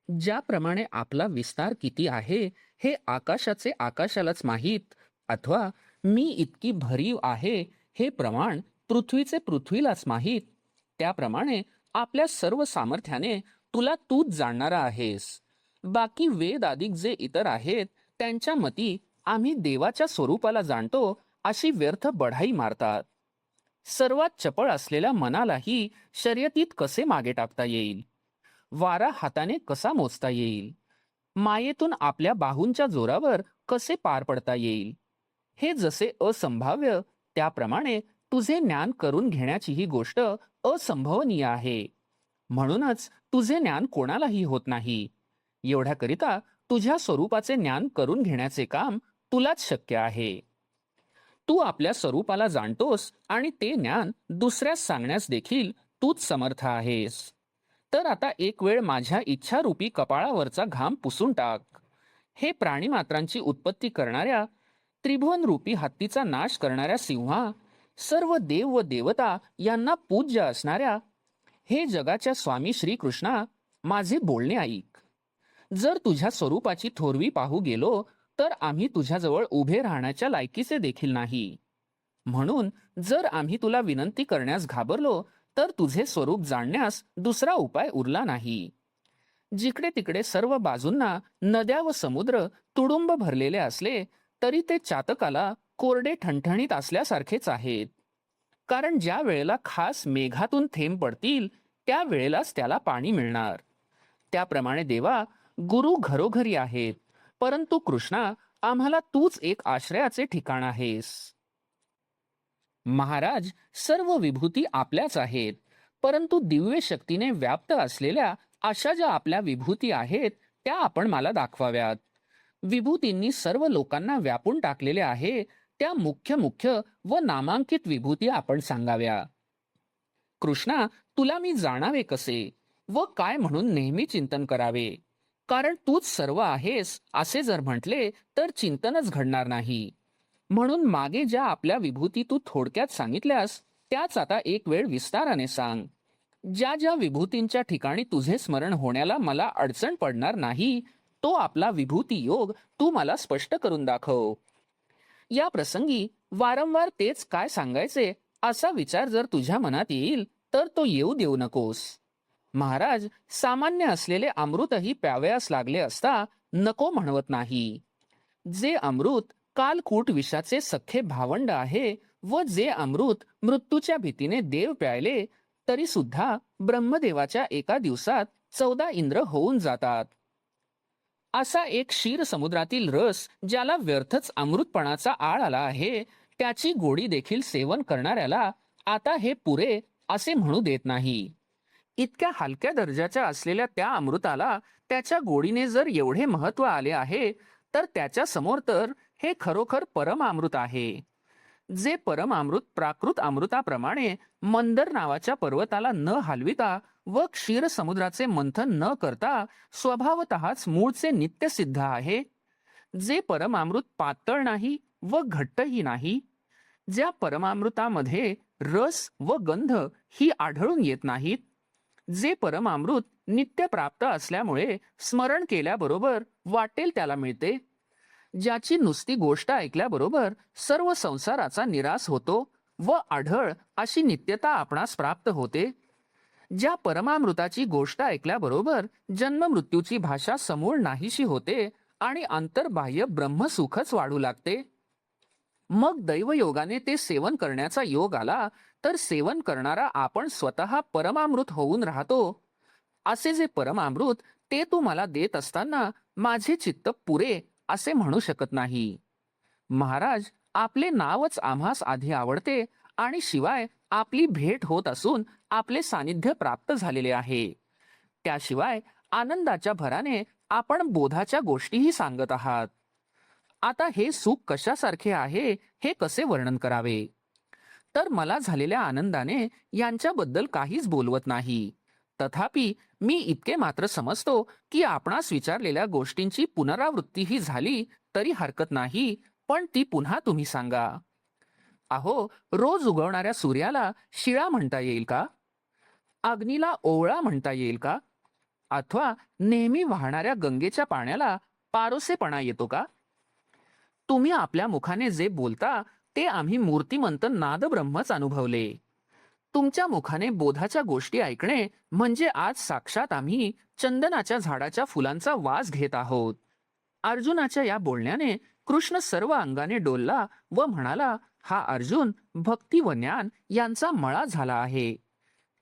ज्याप्रमाणे आपला विस्तार किती आहे हे आकाशाचे आकाशालाच माहीत, अथवा मी इतकी भरीव आहे हे प्रमाण पृथ्वीचे पृथ्वीलाच माहीत, त्याप्रमाणे आपल्या सर्व सामर्थ्याने तुला तूच जाणणारा आहेस. बाकी वेद आदिक जे इतर आहेत त्यांच्या मती आम्ही देवाच्या स्वरूपाला जाणतो अशी व्यर्थ बढाई मारतात. सर्वात चपळ असलेल्या मनालाही शर्यतीत कसे मागे टाकता येईल, वारा हाताने कसा मोजता येईल, मायेतून आपल्या बाहूंच्या जोरावर कसे पार पडता येईल, हे जसे असंभाव्य त्याप्रमाणे तुझे ज्ञान करून घेण्याची ही गोष्ट असंभवनीय आहे. म्हणूनच तुझे ज्ञान कोणालाही होत नाही. एवढ्याकरिता तुझ्या स्वरूपाचे ज्ञान करून घेण्याचे काम तुलाच शक्य आहे. तू आपल्या स्वरूपाला जाणतोस आणि ते ज्ञान दुसऱ्यास सांगण्यास देखील तूच समर्थ आहेस. तर आता एक वेळ माझ्या इच्छारूपी कपाळावरचा घाम पुसून टाक. हे प्राणीमात्रांची उत्पत्ती करणाऱ्या, त्रिभुवन रूपी हत्तीचा नाश करणाऱ्या सिंहा, सर्व देव व देवता यांना पूज्य असणाऱ्या, हे जगाच्या स्वामी श्रीकृष्णा, माझे बोलणे ऐक. जर तुझ्या स्वरूपाची थोरवी पाहू गेलो तर आम्ही तुझ्याजवळ उभे राहण्याच्या लायकीचे देखील नाही. म्हणून जर आम्ही तुला विनंती करण्यास घाबरलो तर तुझे स्वरूप जाणण्यास दुसरा उपाय उरला नाही. जिकडे तिकडे सर्व बाजूंना नद्या व समुद्र तुडुंब भरलेले असले तरी ते चातकाला कोरडे ठणठणीत असल्यासारखेच आहेत. कारण ज्या वेळेला खास मेघातून थेंब पडतील त्या वेळेलाच त्याला पाणी मिळणार. त्याप्रमाणे देवा, गुरु घरोघरी आहेत, परंतु कृष्णा, आम्हाला तूच एक आश्रयाचे ठिकाण आहेस. महाराज, सर्व विभूती आपल्याच आहेत, परंतु दिव्य शक्तीने व्याप्त असलेल्या अशा ज्या आपल्या विभूती आहेत त्या आपण मला दाखवाव्यात. विभूतींनी सर्व लोकांना व्यापून टाकलेले आहे त्या मुख्य मुख्य व नामांकित विभूती आपण सांगाव्या. कृष्णा, तुला मी जाणावे कसे व काय म्हणून नेहमी चिंतन करावे? कारण तूच सर्व आहेस असे जर म्हटले तर चिंतनच घडणार नाही. म्हणून मागे ज्या आपल्या विभूती तू थोडक्यात सांगितल्यास त्याच आता एक वेळ विस्ताराने सांग. ज्या ज्या विभूतींच्या ठिकाणी तुझे स्मरण होण्याला मला अडचण पडणार नाही तो आपला विभूती योग तू मला स्पष्ट करून दाखव. या प्रसंगी वारंवार तेच काय सांगायचे असा विचार जर तुझ्या मनात येईल तर तो येऊ देऊ नकोस. महाराज, सामान्य असलेले अमृतही प्यावयास लागले असता नको म्हणवत नाही. जे अमृत कालकूट विषाचे सख्खे भावंड आहे व जे अमृत मृत्यूच्या भीतीने देव प्यायले तरी सुद्धा ब्रह्मदेवाच्या एका दिवसात 14 इंद्र होऊन जातात. असा एक क्षीर समुद्रातील रस ज्याला व्यर्थच अमृतपणाचा आळ आला आहे त्याची गोडी देखील सेवन करणाऱ्याला आता हे पुरे असे म्हणू देत नाही. इतक्या हलक्या दर्जाच्या असलेल्या त्या अमृताला त्याच्या गोडीने जर एवढे महत्व आले आहे तर त्याच्या समोर तर हे खरोखर परमामृत आहे. जे परमामृत प्राकृत अमृताप्रमाणे मंदर नावाच्या पर्वताला न हलविता व क्षीर समुद्राचे मंथन न करता स्वभावतःच मूळचे नित्य सिद्ध आहे. जे परमामृत पातळ नाही व घट्टही नाही, ज्या परमामृतामध्ये रस व गंध ही आढळून येत नाहीत, जे परमामृत नित्य प्राप्त असल्यामुळे स्मरण केल्याबरोबर वाटेल त्याला मिळते, ज्याची नुसती गोष्ट ऐकल्याबरोबर सर्व संसाराचा निराश होतो व आढळ अशी नित्यता आपणास प्राप्त होते, ज्या परमामृताची गोष्ट ऐकल्याबरोबर जन्म मृत्यूची भाषा समूळ नाहीशी होते आणि अंतर्बाह्य ब्रह्मसुखच वाढू लागते. मग दैवयोगाने ते सेवन करण्याचा योग आला तर सेवन करणारा आपण स्वतः परमामृत होऊन राहतो. असे जे परमामृत ते तू मला देत असताना माझे चित्त पुरे असे म्हणू शकत नाही. महाराज, आपले नावच आम्हास आधी आवडते आणि शिवाय आपली भेट होत असून आपले सानिध्य प्राप्त झालेले आहे. त्याशिवाय आनंदाच्या भराने आपण बोधाच्या गोष्टीही सांगत आहात. आता हे सुख कशासारखे आहे हे कसे वर्णन करावे? तर मला झालेल्या आनंदाने यांच्याबद्दल काहीच बोलवत नाही. तथापि मी इतके मात्र समजतो की आपणास विचारलेल्या गोष्टींची पुनरावृत्तीही झाली तरी हरकत नाही, पण ती पुन्हा तुम्ही सांगा. अहो, रोज उगवणाऱ्या सूर्याला शिळा म्हणता येईल का? अग्नीला ओवळा म्हणता येईल का? अथवा नेहमी वाहणाऱ्या गंगेच्या पाण्याला पारोसेपणा येतो का? तुम्ही आपल्या मुखाने जे बोलता ते आम्ही मूर्तिमंत नादब्रह्मच अनुभवले. तुमच्या मुखाने बोधाच्या गोष्टी ऐकणे म्हणजे आज साक्षात आम्ही चंदनाच्या झाडाच्या फुलांचा वास घेत आहोत. अर्जुनाच्या या बोलण्याने कृष्ण सर्व अंगाने डोलला व म्हणाला, हा अर्जुन भक्ती व ज्ञान यांचा मळा झाला आहे.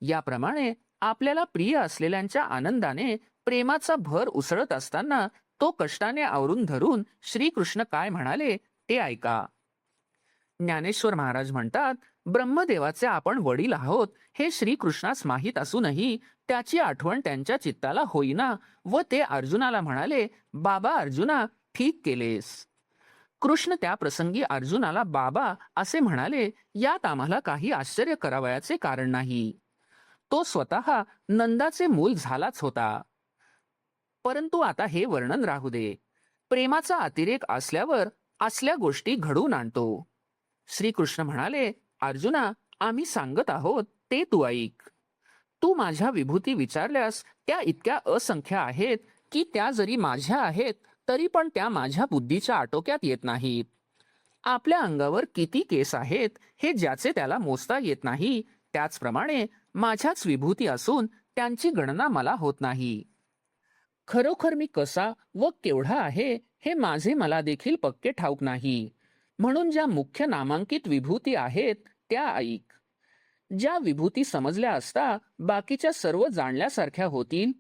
याप्रमाणे आपल्याला प्रिय असलेल्यांच्या आनंदाने प्रेमाचा भर उसळत असताना तो कष्टाने आवरून धरून श्रीकृष्ण काय म्हणाले ते ऐका. ज्ञानेश्वर महाराज म्हणतात, ब्रह्मदेवाचे आपण वडील आहोत हे श्रीकृष्णास माहीत असूनही त्याची आठवण त्यांच्या चित्ताला होईना व ते अर्जुनाला म्हणाले, बाबा अर्जुना, ठीक केलेस. कृष्ण त्या प्रसंगी अर्जुनाला बाबा असे म्हणाले, यात आम्हाला काही आश्चर्य करावयाचे कारण नाही. तो स्वतः नंदाचे मूल झालाच होता. परंतु आता हे वर्णन राहू दे. प्रेमाचा अतिरेक असल्यावर असल्या गोष्टी घडवून आणतो. श्रीकृष्ण म्हणाले, अर्जुना, आम्ही सांगत आहोत ते तू ऐक. तू माझ्या विभूती विचारल्यास त्या इतक्या असंख्य आहेत की त्या जरी माझ्या आहेत तरी पण त्या माझ्या बुद्धीच्या आटोक्यात येत नाहीत. आपल्या अंगावर किती केस आहेत हे ज्याचे त्याला मोजता येत नाही, त्याचप्रमाणे माझ्याच विभूती असून त्यांची गणना मला होत नाही. खरोखर मी कसा व केवढा आहे हे माझे मला देखील पक्के ठाऊक नाही. म्हणून ज्या मुख्य नामांकित विभूती आहेत त्या ऐक. ज्या विभूती समजल्या असता बाकीच्या सर्व जाणल्यासारख्या होतील.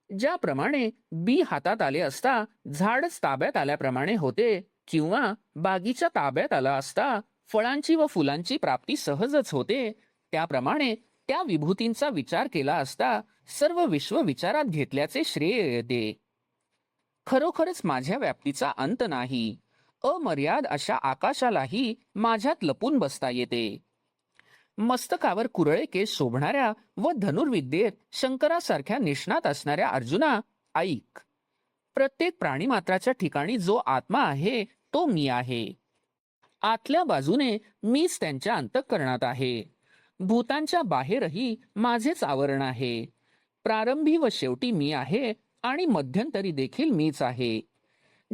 ज्याप्रमाणे बी हातात आले असता झाडच ताब्यात आल्याप्रमाणे होते, किंवा बागीच्या ताब्यात आला असता फळांची व फुलांची प्राप्ती सहजच होते, त्याप्रमाणे त्या विभूतींचा विचार केला असता सर्व विश्व विचारात घेतल्याचे श्रेय येते. खरोखरच माझ्या व्याप्तीचा अंत नाही. अमर्याद अशा आकाशालाही माझ्यात लपून बसता येते. मस्तकावर कुरळे केस शोभणाऱ्या व धनुर्विद्येत शंकरासारख्या निष्णात असणाऱ्या अर्जुना, ऐक. प्रत्येक प्राणीमात्राच्या ठिकाणी जो आत्मा आहे तो मी आहे. आतल्या बाजूने मीच त्यांच्या अंतःकरणात आहे. भूतांच्या बाहेरही माझेच आवरण आहे. प्रारंभी व शेवटी मी आहे आणि मध्यंतरी देखील मीच आहे.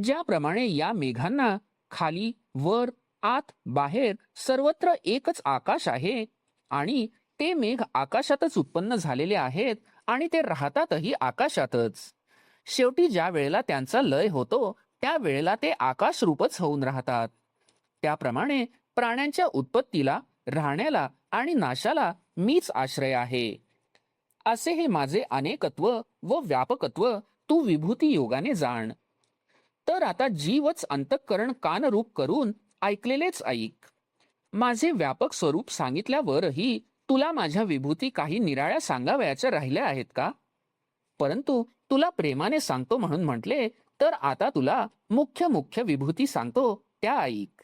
ज्याप्रमाणे या मेघांना खाली वर आत बाहेर सर्वत्र एकच आकाश आहे आणि ते मेघ आकाशातच उत्पन्न झालेले आहेत आणि ते राहतातही आकाशातच. शेवटी ज्या वेळेला त्यांचा लय होतो त्या वेळेला ते आकाश रूपच होऊन राहतात. त्याप्रमाणे प्राण्यांच्या उत्पत्तीला, राहण्याला आणि नाशाला मीच आश्रय आहे. असे हे माझे अनेकत्व व व्यापकत्व तू विभूती योगाने जाण. तर आता जीवच अंतःकरण कानरूप करून ऐकलेलेच ऐक. माझे व्यापक स्वरूप सांगितल्यावरही तुला माझ्या विभूती काही निराळ्या सांगावयाच्या राहिल्या आहेत का? परंतु तुला प्रेमाने सांगतो म्हणून म्हटले, तर आता तुला मुख्य मुख्य विभूती सांगतो त्या ऐक.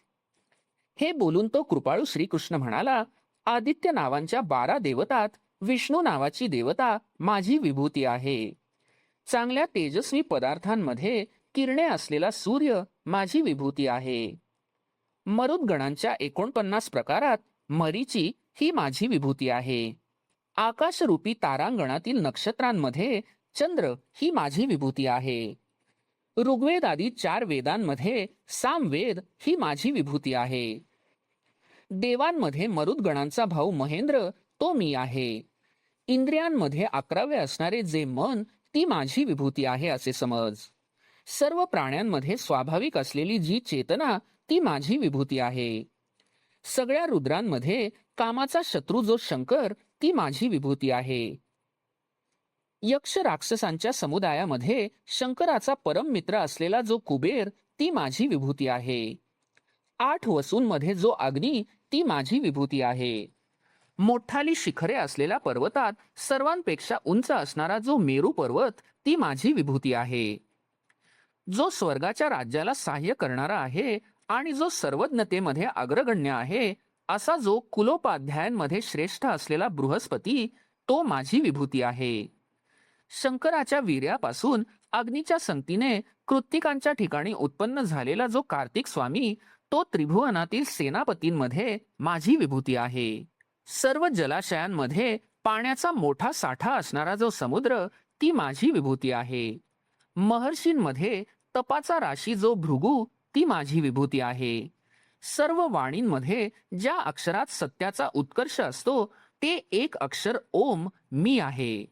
हे बोलून तो कृपाळू श्रीकृष्ण म्हणाला, आदित्य नावांच्या 12 देवतात विष्णू नावाची देवता माझी विभूती आहे. चांगल्या तेजस्वी पदार्थांमध्ये किरणे असलेला सूर्य माझी विभूती आहे. मरुद्गणांच्या 49 प्रकारात मरीची ही माझी विभूती आहे. आकाशरूपी तारांगणातील नक्षत्रांमध्ये चंद्र ही माझी विभूती आहे. ऋग्वेद आदी 4 वेदांमध्ये सामवेद ही माझी विभूती आहे. देवांमध्ये मरुद्गणांचा भाऊ महेंद्र तो मी आहे. इंद्रियांमध्ये 11वे असणारे जे मन ती माझी विभूती आहे असे समज. सर्व प्राण्यांमध्ये स्वाभाविक असलेली जी चेतना ती माझी विभूती आहे. सगळ्या रुद्रांमध्ये कामाचा शत्रू जो शंकर ती माझी विभूती आहे. यक्ष राक्षसांच्या समुदायामध्ये शंकराचा परम मित्र असलेला जो कुबेर ती माझी विभूती आहे. 8 वसूंमध्ये जो अग्नी ती माझी विभूती आहे. मोठाली शिखरे असलेल्या पर्वतात सर्वांपेक्षा उंच असणारा जो मेरू पर्वत ती माझी विभूती आहे. जो स्वर्गाच्या राज्याला सहाय्य करणारा आहे आणि जो सर्वज्ञतेमध्ये अग्रगण्य आहे असा जो कुलोपाध्यायांमध्ये श्रेष्ठ असलेला बृहस्पती तो माझी विभूती आहे. शंकराच्या वीर्यापासून अग्नीच्या संगतीने कृत्तिकांच्या ठिकाणी उत्पन्न झालेला जो कार्तिक स्वामी तो त्रिभुवनातील सेनापतींमध्ये माझी विभूती आहे. सर्व जलाशयांमध्ये पाण्याचा मोठा साठा असणारा जो समुद्र ती माझी विभूती आहे. महर्षींमध्ये तपाचा राशी जो भृगू ती माझी विभूती आहे. सर्व वाणींमध्ये ज्या अक्षरात सत्याचा उत्कर्ष असतो ते एक अक्षर ओम मी आहे.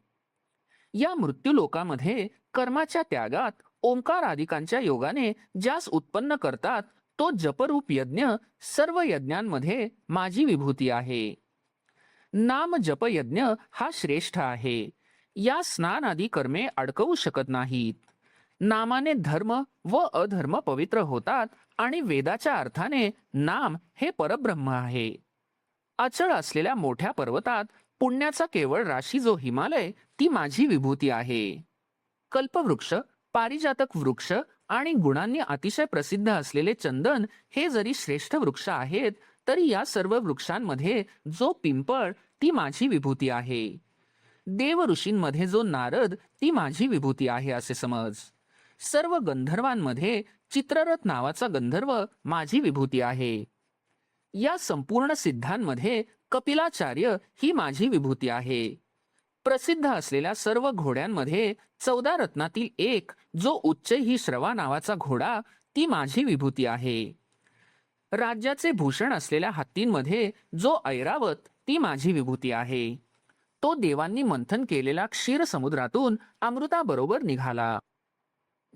या मृत्यूलोकामध्ये कर्माच्या त्यागात ओंकार आदिकांच्या योगाने ज्यास उत्पन्न करतात तो जपरूप यज्ञ सर्व यज्ञांमध्ये माझी विभूती आहे. नाम जप यज्ञ हा श्रेष्ठ आहे. या स्नान आदी कर्मे अडकवू शकत नाहीत. नामाने धर्म व अधर्म पवित्र होतात आणि वेदाच्या अर्थाने नाम हे परब्रह्म आहे. अचळ असलेल्या मोठ्या पर्वतात पुण्याचा केवळ राशी जो हिमालय ती माझी विभूती आहे. कल्पवृक्ष, पारिजातक वृक्ष आणि गुणांनी अतिशय प्रसिद्ध असलेले चंदन हे जरी श्रेष्ठ वृक्ष आहेत तरी या सर्व वृक्षांमध्ये जो पिंपळ ती माझी विभूती आहे. देव ऋषींमध्ये जो नारद ती माझी विभूती आहे असे समज. सर्व गंधर्वांमध्ये चित्ररथ नावाचा गंधर्व माझी विभूती आहे. या संपूर्ण सिद्धांमध्ये कपिलाचार्य ही माझी विभूती आहे. प्रसिद्ध असलेल्या सर्व घोड्यांमध्ये 14 रत्नातील एक जो उच्चैही श्रवा नावाचा घोडा ती माझी विभूती आहे. राज्याचे भूषण असलेल्या हत्तींमध्ये जो ऐरावत ती माझी विभूती आहे. तो देवांनी मंथन केलेला क्षीर समुद्रातून अमृताबरोबर निघाला.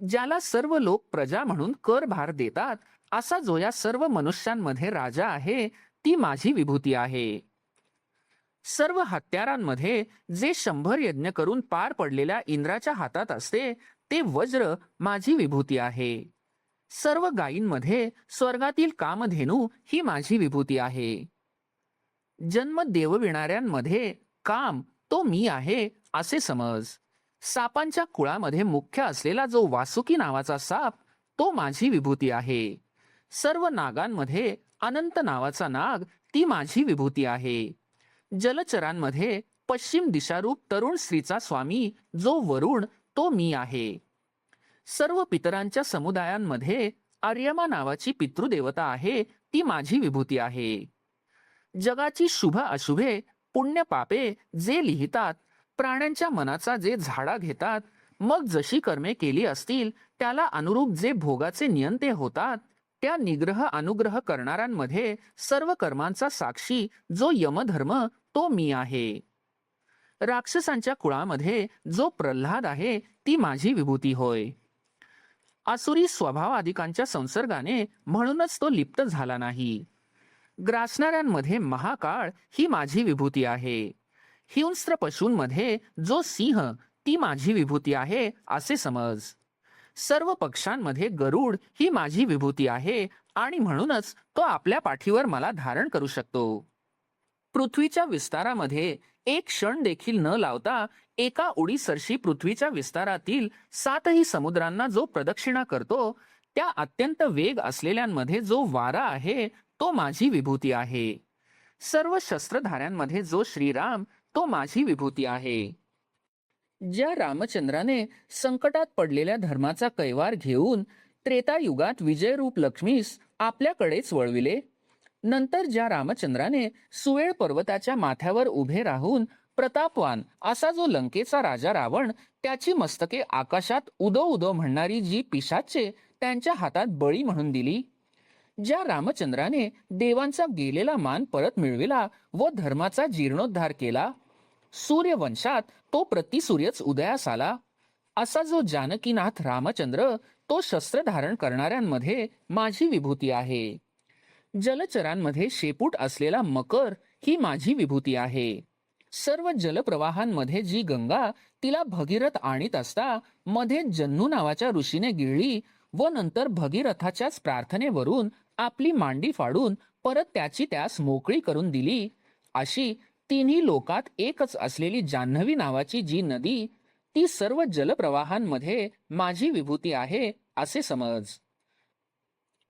ज्याला सर्व लोक प्रजा म्हणून कर भार देतात असा जो या सर्व मनुष्यांमध्ये राजा आहे ती माझी विभूती आहे. सर्व हत्यारांमध्ये जे 100 यज्ञ करून पार पडलेल्या इंद्राच्या हातात असते ते वज्र माझी विभूती आहे. सर्व गायींमध्ये स्वर्गातील कामधेनू ही माझी विभूती आहे. जन्म देवविणाऱ्यांमध्ये काम तो मी आहे असे समज. सापांच्या कुळामध्ये मुख्य असलेला जो वासुकी नावाचा साप तो माझी विभूती आहे. सर्व नागांमध्ये अनंत नावाचा नाग ती माझी विभूती आहे. जलचरांमध्ये पश्चिम दिशारूप तरुण स्त्रीचा स्वामी जो वरुण तो मी आहे. सर्व पितरांच्या समुदायांमध्ये आर्यमा नावाची पितृदेवता आहे ती माझी विभूती आहे. जगाची शुभ अशुभे पुण्य पापे जे लिहितात, प्राण्यांच्या मनाचा जे झाडा घेतात, मग जशी कर्मे केली असतील त्याला अनुरूप जे भोगाचे नियंते होतात, त्या निग्रह अनुग्रह करणाऱ्यांमध्ये सर्व कर्मांचा साक्षी जो यमधर्म तो मी आहे. राक्षसांच्या कुळामध्ये जो प्रल्हाद आहे ती माझी विभूती होय. आसुरी स्वभावादिकांच्या संसर्गाने म्हणूनच तो लिप्त झाला नाही. ग्रासणाऱ्यांमध्ये महाकाळ ही माझी विभूती आहे. हिंस्त्र पशूंमध्ये जो सिंह ती माझी विभूती आहे असे समज. सर्व पक्षांमध्ये गरुड ही माझी विभूती आहे आणि म्हणूनच तो आपल्या पाठीवर मला धारण करू शकतो. पृथ्वीच्या विस्तारामध्ये एक क्षण देखील न लावता एका उडीसरशी पृथ्वीच्या विस्तारातील 7ही समुद्रांना जो प्रदक्षिणा करतो त्या अत्यंत वेग असलेल्यांमध्ये जो वारा आहे तो माझी विभूती आहे. सर्व शस्त्रधाऱ्यांमध्ये जो श्रीराम तो माझी विभूती आहे. ज्या रामचंद्राने संकटात पडलेल्या धर्माचा कैवार घेऊन त्रेतायुगात विजयरूप लक्ष्मीस आपल्याकडेच वळविले, नंतर ज्या रामचंद्राने सुवेळ पर्वताच्या माथ्यावर उभे राहून प्रतापवान असा जो लंकेचा राजा रावण त्याची मस्तके आकाशात उदो उदो म्हणणारी जी पिशाचे त्यांच्या हातात बळी म्हणून दिली, ज्या रामचंद्राने देवांचा गेलेला मान परत मिळविला व धर्माचा जीर्णोद्धार केला, सूर्यवंशात तो प्रतिसूर्यच उदयास आला, असा जो जानकीनाथ रामचंद्र तो शस्त्र धारण करणाऱ्यांमध्ये माझी विभूती आहे. जलचरांमध्ये शेपूट असलेला मकर ही माझी विभूती आहे. सर्व जलप्रवाहांमध्ये जी गंगा तिला भगीरथ आणीत असता मध्ये जन्नू नावाच्या ऋषीने गिळली व नंतर भगीरथाच्याच प्रार्थनेवरून आपली मांडी फाडून परत त्याची त्यास मोकळी करून दिली, अशी तिन्ही लोकात एकच असलेली जान्हवी नावाची जी नदी ती सर्व जलप्रवाहांमध्ये माझी विभूती आहे असे समज.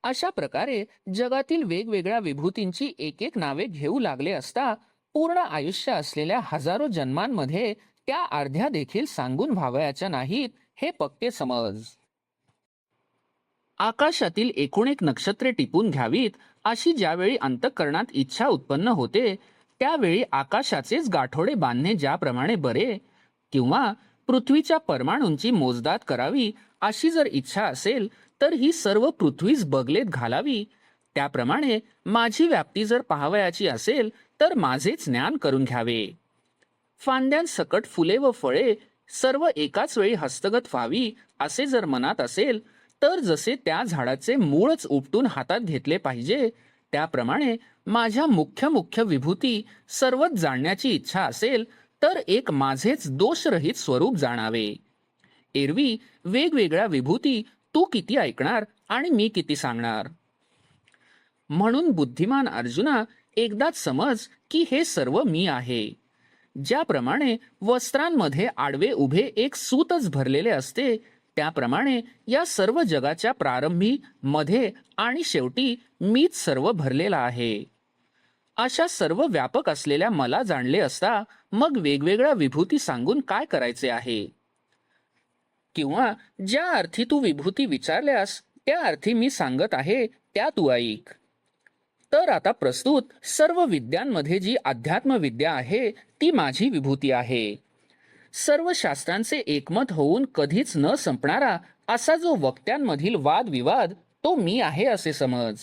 अशा प्रकारे जगातील वेगवेगळ्या विभूतींची एक एक नावे घेऊ लागले असता पूर्ण आयुष्य असलेल्या हजारो जन्मांमध्ये त्या अर्ध्या देखील सांगून व्हावयाच्या नाहीत हे पक्के समज. आकाशातील एकूण एक नक्षत्रे टिपून घ्यावीत अशी ज्यावेळी अंतःकरणात इच्छा उत्पन्न होते त्यावेळी आकाशाचेच गाठोडे बांधणे ज्याप्रमाणे बरे, किंवा पृथ्वीच्या परमाणूंची मोजदाद करावी अशी जर इच्छा असेल तर ही सर्व पृथ्वीच बगलेत घालावी. त्याप्रमाणे माझी व्याप्ती जर पाहावयाची असेल तर माझेच ज्ञान करून घ्यावे. फांद्यांसकट फुले व फळे सर्व एकाच वेळी हस्तगत व्हावी असे जर मनात असेल तर जसे त्या झाडाचे मूळच उपटून हातात घेतले पाहिजे त्याप्रमाणे माझ्या मुख्य मुख्य विभूती सर्वच जाणण्याची इच्छा असेल तर एक माझेच दोषरहित स्वरूप जाणावे. एरवी वेगवेगळ्या विभूती तू किती ऐकणार आणि मी किती सांगणार. म्हणून बुद्धिमान अर्जुना, एकदाच समज की हे सर्व मी आहे. ज्याप्रमाणे वस्त्रांमध्ये आडवे उभे एक सूतच भरलेले असते त्याप्रमाणे या सर्व जगाच्या प्रारंभी, मध्ये आणि शेवटी मीच सर्व भरलेला आहे. अशा सर्व व्यापक असलेल्या मला जाणले असता मग वेगवेगळ्या विभूती सांगून काय करायचे आहे. किंवा ज्या अर्थी तू विभूती विचारल्यास त्या अर्थी मी सांगत आहे त्या तू ऐक. तर आता प्रस्तुत सर्व विद्यांमध्ये जी अध्यात्म विद्या आहे ती माझी विभूती आहे. सर्व शास्त्रांचे एकमत होऊन कधीच न संपणारा असा जो वक्त्यांमधील वादविवाद तो मी आहे असे समज.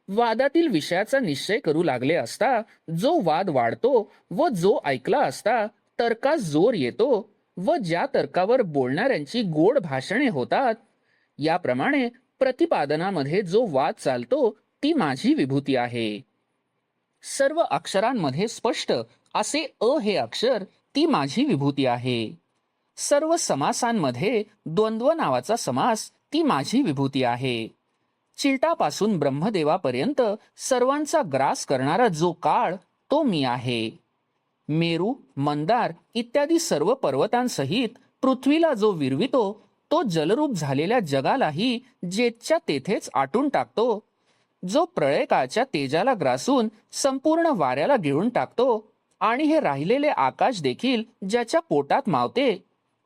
वादातील विषयाचा निश्चय करू लागले असता जो वाद वाढतो व जो ऐकला असता तर्कास जोर येतो व ज्या तर्कावर बोलणाऱ्यांची गोड भाषणे होतात याप्रमाणे प्रतिपादनामध्ये जो वाद चालतो ती माझी विभूती आहे. सर्व अक्षरांमध्ये स्पष्ट असे अ हे अक्षर ती माझी विभूती आहे. सर्व समासांमध्ये द्वंद्व नावाचा समास ती माझी विभूती आहे. चिलटापासून ब्रह्मदेवापर्यंत सर्वांचा ग्रास करणारा जो काळ तो मी आहे. मेरू, मंदार इत्यादी सर्व पर्वतांसहित पृथ्वीला जो विरवितो तो जलरूप झालेल्या जगालाही जेथच्या तेथेच आटून टाकतो. जो प्रळयकाळच्या तेजाला ग्रासून संपूर्ण वाऱ्याला गिळून टाकतो आणि हे राहिलेले आकाश देखील ज्याच्या पोटात मावते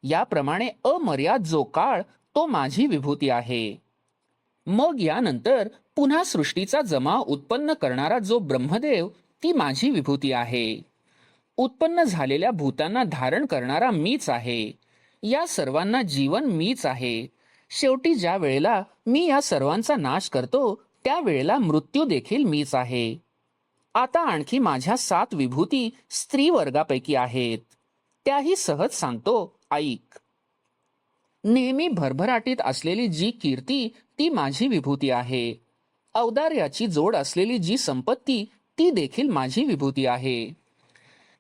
याप्रमाणे अमर्याद जो काळ तो माझी विभूती आहे. मग यानंतर पुन्हा सृष्टीचा जमाव उत्पन्न करणारा जो ब्रह्मदेव ती माझी विभूती आहे. उत्पन्न झालेल्या भूतांना धारण करणारा मीच आहे. या सर्वांना जीवन मीच आहे. शेवटी ज्या वेळेला मी या सर्वांचा नाश करतो त्यावेळेला मृत्यू देखील मीच आहे. आता आणखी माझ्या 7 विभूती स्त्री वर्गापैकी आहेत. त्याही सहज सांगतो, ऐक. नेहमी भरभराटीत असलेली जी कीर्ती ती माझी विभूती आहे. औदार्याची जोड असलेली जी संपत्ती ती देखील माझी विभूती आहे.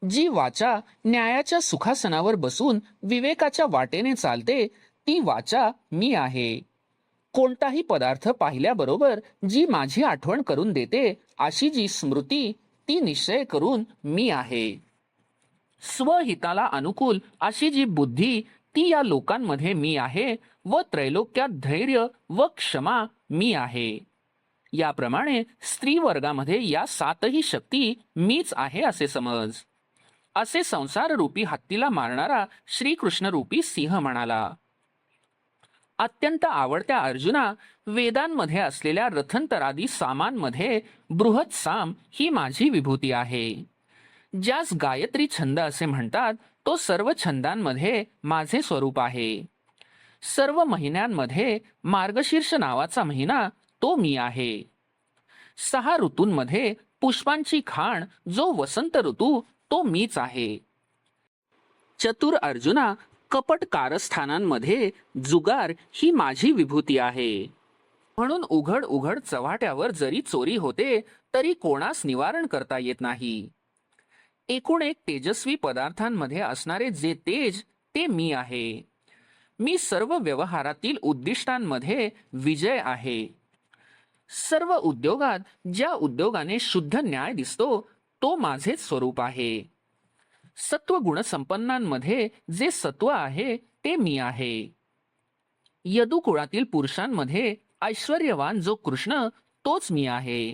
जी वाचा न्यायाच्या सुखासनावर बसून विवेकाच्या वाटेने चालते ती वाचा मी आहे. कोणताही पदार्थ पाहिल्याबरोबर जी माझी आठवण करून देते अशी जी स्मृती ती निश्चय करून मी आहे. स्वहिताला अनुकूल अशी जी बुद्धी ती या लोकांमध्ये मी आहे व त्रैलोक्यात धैर्य व क्षमा मी आहे. याप्रमाणे स्त्री वर्गामध्ये या 7ही शक्ती मीच आहे असे समज. असे संसार रूपी हत्तीला मारणारा श्रीकृष्ण रूपी सिंह म्हणाला. अत्यंत आवडत्या अर्जुना, वेदांमध्ये असलेल्या रथंतरादी सामांमध्ये बृहत साम ही माझी विभूती आहे. ज्यास गायत्री छंद असे म्हणतात तो सर्व छंदांमध्ये माझे स्वरूप आहे. सर्व महिन्यांमध्ये मार्गशीर्ष नावाचा महिना तो मी आहे. 6 ऋतूंमध्ये पुष्पांची खाण जो वसंत ऋतू तो मीच आहे. चतुर अर्जुना, कपट कारस्थानांमध्ये जुगार ही माझी विभूती आहे. म्हणून उघड उघड चव्हाट्यावर जरी चोरी होते तरी कोणास निवारण करता येत नाही. एकूण एक तेजस्वी पदार्थांमध्ये असणारे जे तेज ते मी आहे. मी सर्व व्यवहारातील उद्दिष्टांमध्ये विजय आहे. सर्व उद्योगात ज्या उद्योगाने शुद्ध न्याय दिसतो तो माझेच स्वरूप आहे. सत्व गुणसंपन्नांमध्ये जे सत्व आहे ते मी आहे. यदुकुळातील पुरुषांमध्ये ऐश्वर्यवान जो कृष्ण तोच मी आहे.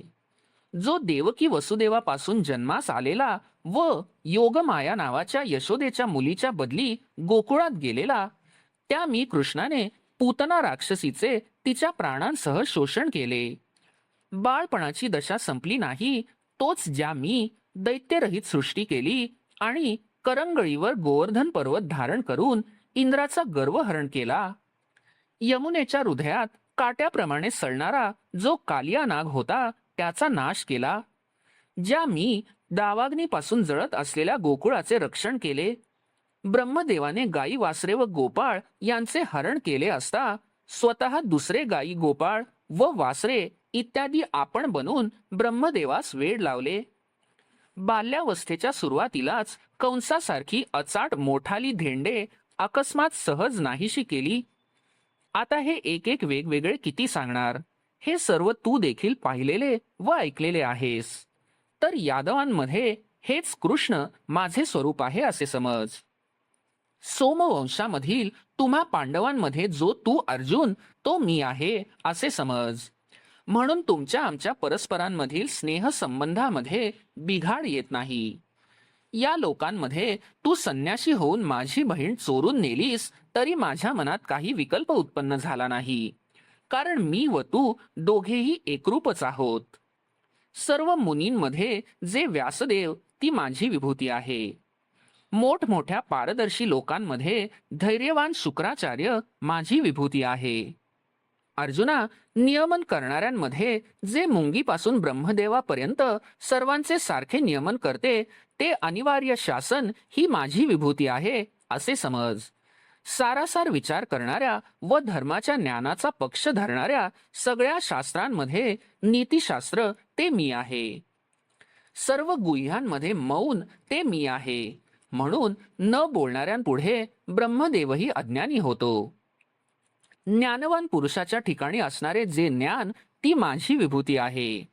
जो देवकी वसुदेवापासून जन्मास आलेला व योगमाया नावाच्या यशोदेच्या मुलीच्या बदली गोकुळात गेलेला त्या मी कृष्णाने पूतना राक्षसीचे तिच्या प्राणांसह शोषण केले. बाळपणाची दशा संपली नाही तोच ज्या मी दैत्यरहित सृष्टी केली आणि करंगळीवर गोवर्धन पर्वत धारण करून इंद्राचा गर्वहरण केला. यमुनेच्या हृदयात काट्याप्रमाणे सळणारा जो कालिया नाग होता त्याचा नाश केला. ज्या मी दावाग्नीपासून जळत असलेल्या गोकुळाचे रक्षण केले. ब्रह्मदेवाने गायी वासरे व गोपाळ यांचे हरण केले असता स्वतः दुसरे गायी गोपाळ व वासरे इत्यादी आपण बनून ब्रह्मदेवास वेड लावले. बाल्यावस्थेच्या सुरुवातीलाच कंसासारखी अचाट मोठाली धेंडे अकस्मात सहज नाहीशी केली. आता हे एक एक वेगवेगळे किती सांगणार. हे सर्व तू देखील पाहिलेले व ऐकलेले आहेस. तर यादवांमध्ये हेच कृष्ण माझे स्वरूप आहे असे समज. सोमवंशामधील तुम्हा पांडवांमध्ये जो तू अर्जुन तो मी आहे असे समज. म्हणून तुमच्या आमच्या परस्परांमधील स्नेहसंबंधामध्ये बिघाड येत नाही. या लोकांमध्ये तू संन्याशी होऊन माझी बहीण चोरून नेलीस तरी माझ्या मनात काही विकल्प उत्पन्न झाला नाही, कारण मी व तू दोघेही एकरूपच आहोत. सर्व मुनींमध्ये जे व्यासदेव ती माझी विभूती आहे. मोठमोठ्या पारदर्शी लोकांमध्ये धैर्यवान शुक्राचार्य माझी विभूती आहे. अर्जुना, नियमन करणाऱ्यांमध्ये जे मुंगीपासून ब्रह्मदेवापर्यंत सर्वांचे सारखे नियमन करते ते अनिवार्य शासन ही माझी विभूती आहे असे समज. सारासार विचार करणाऱ्या व धर्माच्या ज्ञानाचा पक्ष धरणाऱ्या सगळ्या शास्त्रांमध्ये नीतिशास्त्र ते मी आहे. सर्व गुह्यांमध्ये मौन ते मी आहे. म्हणून न बोलणाऱ्यांपुढे ब्रह्मदेवही अज्ञानी होतो. ज्ञानवान पुरुषाच्या ठिकाणी असणारे जे ज्ञान ती माझी विभूती आहे.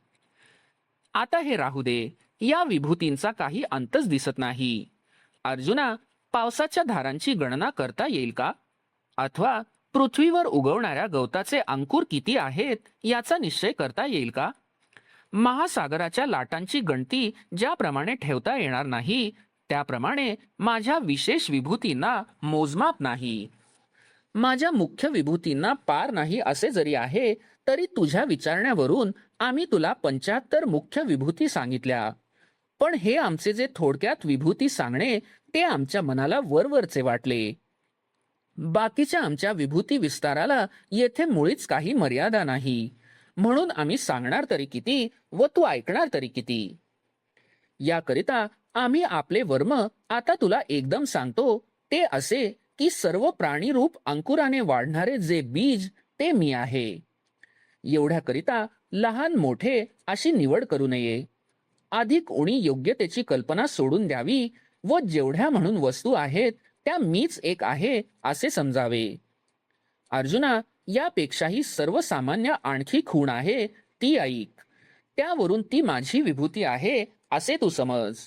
आता हे राहू दे, या विभूतींचा काही अंतच दिसत नाही. अर्जुना, पावसाच्या धारांची गणना करता येईल का? अथवा पृथ्वीवर उगवणाऱ्या गवताचे अंकुर किती आहेत याचा निश्चय करता येईल का? महासागराच्या लाटांची गणती ज्याप्रमाणे ठेवता येणार नाही त्याप्रमाणे माझ्या विशेष विभूतींना मोजमाप नाही. माझ्या मुख्य विभूतींना पार नाही असे जरी आहे तरी तुझ्या विचारण्यावरून आम्ही तुला 75 मुख्य विभूती सांगितल्या. पण हे आमचे जे थोडक्यात विभूती सांगणे ते आमच्या मनाला वरवरचे वाटले. बाकीच्या आमच्या विभूती विस्ताराला येथे मुळीच काही मर्यादा नाही. म्हणून आम्ही सांगणार तरी किती व तू ऐकणार तरी किती. याकरिता आम्ही आपले वर्म आता तुला एकदम सांगतो. ते असे की सर्व प्राणीरूप अंकुराने वाढणारे जे बीज ते मी आहे. एवढ्याकरिता लहान मोठे अशी निवड करू नये. अधिक उणी योग्यतेची कल्पना सोडून द्यावी व जेवढ्या म्हणून वस्तू आहेत त्या मीच एक आहे असे समजावे. अर्जुना, यापेक्षाही सर्वसामान्य आणखी खूण आहे ती ऐक. त्यावरून ती माझी विभूती आहे असे तू समज.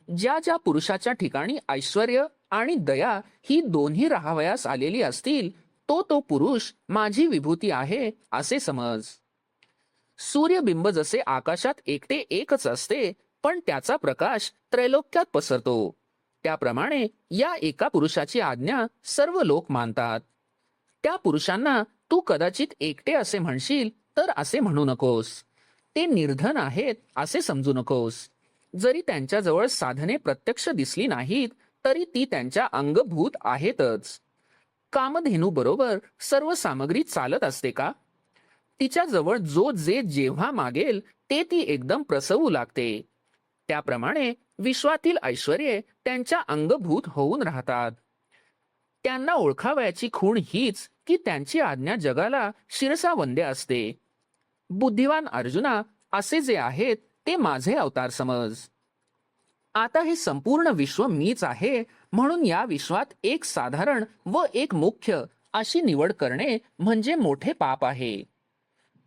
ज्या ज्या पुरुषाच्या ठिकाणी ऐश्वर्य आणि दया ही दोन्ही राहावयास आलेली असतील तो तो पुरुष माझी विभूती आहे असे समज. सूर्यबिंब जसे आकाशात एकटे एकच असते पण त्याचा प्रकाश त्रैलोक्यात पसरतो, त्याप्रमाणे या एका पुरुषाची आज्ञा सर्व लोक मानतात. त्या पुरुषांना तू कदाचित एकटे असे म्हणशील तर असे म्हणू नकोस. ते निर्धन आहेत असे समजू नकोस. जरी त्यांच्याजवळ साधने प्रत्यक्ष दिसली नाहीत तरी ती त्यांच्या अंगभूत आहेतच. कामधेनू बरोबर सर्व सामग्री चालत असते का? तिच्याजवळ जो जे जेव्हा मागेल ते ती एकदम प्रसवू लागते. त्याप्रमाणे विश्वातील ऐश्वर्ये त्यांच्या अंगभूत होऊन राहतात. त्यांना ओळखावयाची खूण हीच की त्यांची आज्ञा जगाला शिरसावंद्य असते. बुद्धिवान अर्जुना, असे जे आहेत ते माझे अवतार समज. आता हे संपूर्ण विश्व मीच आहे म्हणून या विश्वात एक साधारण व एक मुख्य अशी निवड करणे म्हणजे मोठे पाप आहे.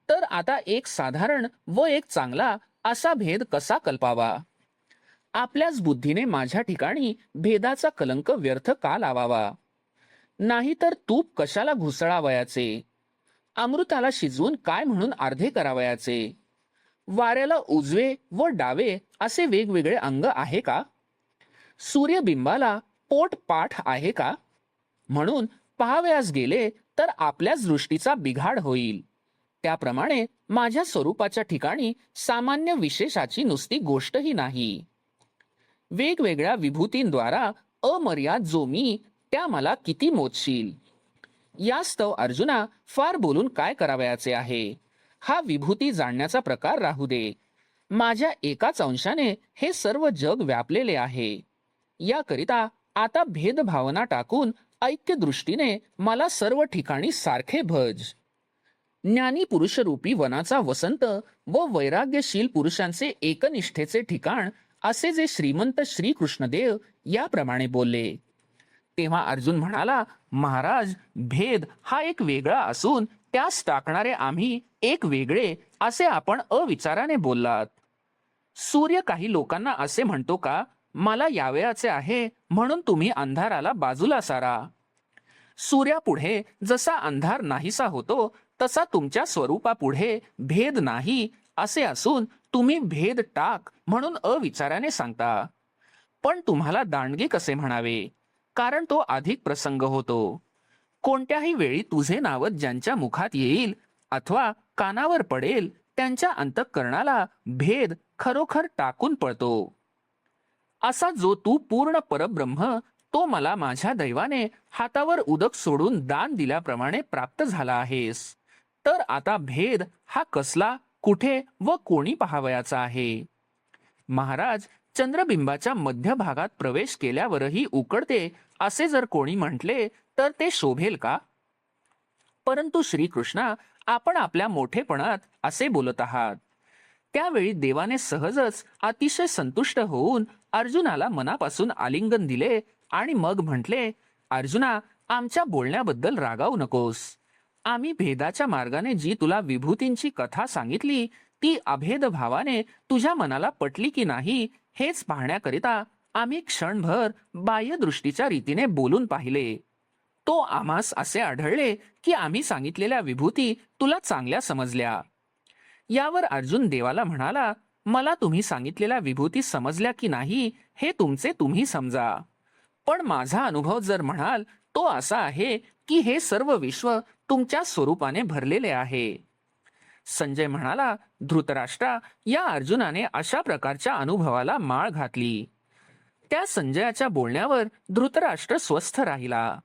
तर आता एक साधारण व एक चांगला असा भेद कसा कल्पावा? आपल्याच बुद्धीने माझ्या ठिकाणी भेदाचा कलंक व्यर्थ का लावावा? नाहीतर तूप कशाला घुसळावयाचे? अमृताला शिजवून काय म्हणून अर्धे करावयाचे? वाऱ्याला उजवे व डावे असे वेगवेगळे अंग आहे का? सूर्यबिंबाला पोट पाठ आहे का? म्हणून पाहावयास गेले तर आपल्याच दृष्टीचा बिघाड होईल. त्याप्रमाणे माझ्या स्वरूपाच्या ठिकाणी सामान्य विशेषाची नुसती गोष्टही नाही. वेगवेगळ्या विभूतींद्वारा अमर्याद जो मी, त्या मला किती मोजशील? यास्तव अर्जुना, फार बोलून काय करावयाचे आहे? हा विभूती जाणण्याचा प्रकार राहू दे. माझ्या एकाच अंशाने हे सर्व जग व्यापलेले आहे. याकरिता आता भेदभावना टाकून ऐक्य दृष्टीने मला सर्व ठिकाणी सारखे भज. ज्ञानी पुरुषरूपी वनाचा वसंत व वैराग्यशील पुरुषांचे एकनिष्ठेचे ठिकाण असे जे श्रीमंत श्रीकृष्णदेव याप्रमाणे बोलले. तेव्हा अर्जुन म्हणाला, महाराज, भेद हा एक वेगळा असून त्यास टाकणारे आम्ही एक वेगळे असे आपण अविचाराने बोललात. सूर्य काही लोकांना असे म्हणतो का, मला यावयाचे आहे म्हणून तुम्ही अंधाराला बाजूला सारा. सूर्यापुढे जसा अंधार नाहीसा होतो तसा तुमच्या स्वरूपापुढे भेद नाही असे असून तुम्ही भेद टाक म्हणून अविचाराने सांगता. पण तुम्हाला दांडगे कसे म्हणावे, कारण तो अधिक प्रसंग होतो. कोणत्याही वेळी तुझे नावच ज्यांच्या मुखात येईल अथवा कानावर पडेल त्यांच्या अंतःकरणाला भेद खरोखर टाकून पळतो. असा जो तू पूर्ण परब्रह्म, तो मला माझ्या दैवाने हातावर उदक सोडून दान दिल्याप्रमाणे प्राप्त झाला आहेस. तर आता भेद हा कसला, कुठे व कोणी पाहावयाचा आहे? महाराज, चंद्रबिंबाच्या मध्यभागात प्रवेश केल्यावरही उकडते असे जर कोणी म्हटले तर ते शोभेल का? परंतु श्रीकृष्णा, आपण आपल्या मोठेपणात असे बोलत आहात. त्यावेळी देवाने सहजच अतिशय संतुष्ट होऊन अर्जुनाला मनापासून आलिंगन दिले आणि मग म्हटले, अर्जुना, आमच्या बोलण्याबद्दल रागावू नकोस. आम्ही भेदाच्या मार्गाने जी तुला विभूतींची कथा सांगितली ती अभेद भावाने तुझ्या मनाला पटली की नाही हेच पाहण्याकरिता आम्ही क्षणभर बाह्यदृष्टीच्या रीतीने बोलून पाहिले. तो आम्हास असे आढळले की आम्ही सांगितलेल्या विभूती तुला चांगल्या समजल्या. यावर अर्जुन देवाला म्हणाला, मला तुम्ही सांगितलेल्या विभूती समजल्या की नाही हे तुमचे तुम्ही समजा. पण माझा अनुभव जर म्हणाल तो असा आहे की हे सर्व विश्व तुमच्या स्वरूपाने भरलेले आहे. संजय म्हणाला, धृतराष्ट्रा, या अर्जुनाने अशा प्रकारच्या अनुभवाला माळ घातली. त्या संजयाच्या बोलण्यावर धृतराष्ट्र स्वस्थ राहिला.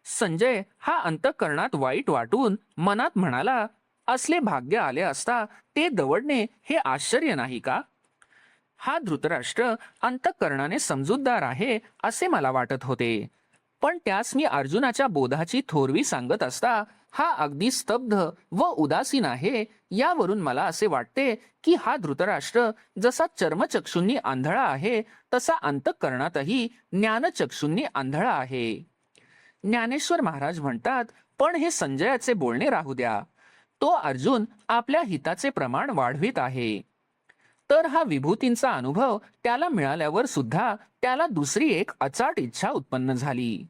संजय हा अंतःकरणात वाईट वाटून मनात म्हणाला, असले भाग्य आले असता ते दवडणे हे आश्चर्य नाही का? हा धृतराष्ट्र अंतःकरणाने समजूतदार आहे असे मला वाटत होते. पण त्यास मी अर्जुनाच्या बोधाची थोरवी सांगत असता हा अगदी स्तब्ध व उदासीन आहे. यावरून मला असे वाटते की हा धृतराष्ट्र जसा चर्मचक्षूंनी आंधळा आहे तसा अंतःकरणातही ज्ञानचक्षूंनी आंधळा आहे. ज्ञानेश्वर महाराज म्हणतात, पण हे संजयाचे बोलणे राहू द्या. तो अर्जुन आपल्या हिताचे प्रमाण वाढवित आहे. तर हा विभूतींचा अनुभव त्याला मिळाल्यावर सुद्धा त्याला दुसरी एक अचाट इच्छा उत्पन्न झाली.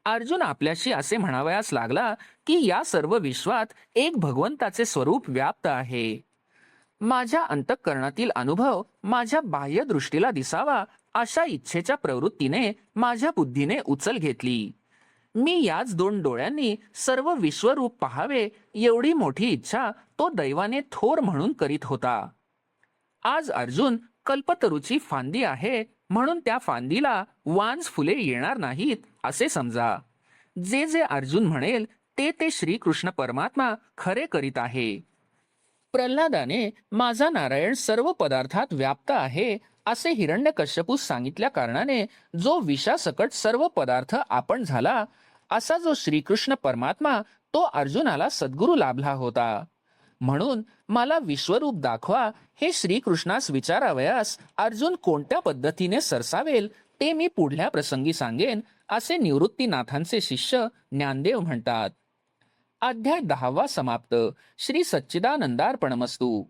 अर्जुन आपल्याशी असे म्हणावयास लागला की या सर्व विश्वात एक भगवंताचे स्वरूप व्याप्त आहे. माझ्या अंतःकरणातील अनुभव माझ्या बाह्य दृष्टीला दिसावा अशा इच्छेच्या प्रवृत्तीने माझ्या बुद्धीने उचल घेतली. मी याच दोन डोळ्यांनी सर्व विश्वरूप पाहावे एवढी मोठी इच्छा तो दैवाने थोर म्हणून करीत होता. आज अर्जुन कल्पतरूची फांदी आहे म्हणून त्या फांदीला वांज फुले येणार नाहीत असे समजा. जे जे अर्जुन म्हणेल ते ते श्रीकृष्ण परमात्मा खरे करीत आहे. प्रल्हादाने माझा नारायण सर्व पदार्थात व्याप्त आहे असे हिरण्यकश्यपूस सांगितल्या कारणाने जो विषासकट सर्व पदार्थ आपण झाला असा जो श्रीकृष्ण परमात्मा तो अर्जुनाला सद्गुरू लाभला होता. म्हणून मला विश्वरूप दाखवा हे श्रीकृष्णास विचारावयास अर्जुन कोणत्या पद्धतीने सरसावेल ते मी पुढल्या प्रसंगी सांगेन असे निवृत्तीनाथांचे शिष्य ज्ञानदेव म्हणतात. अध्याय 10 समाप्त. श्री सच्चिदानंदार्पणमस्तु.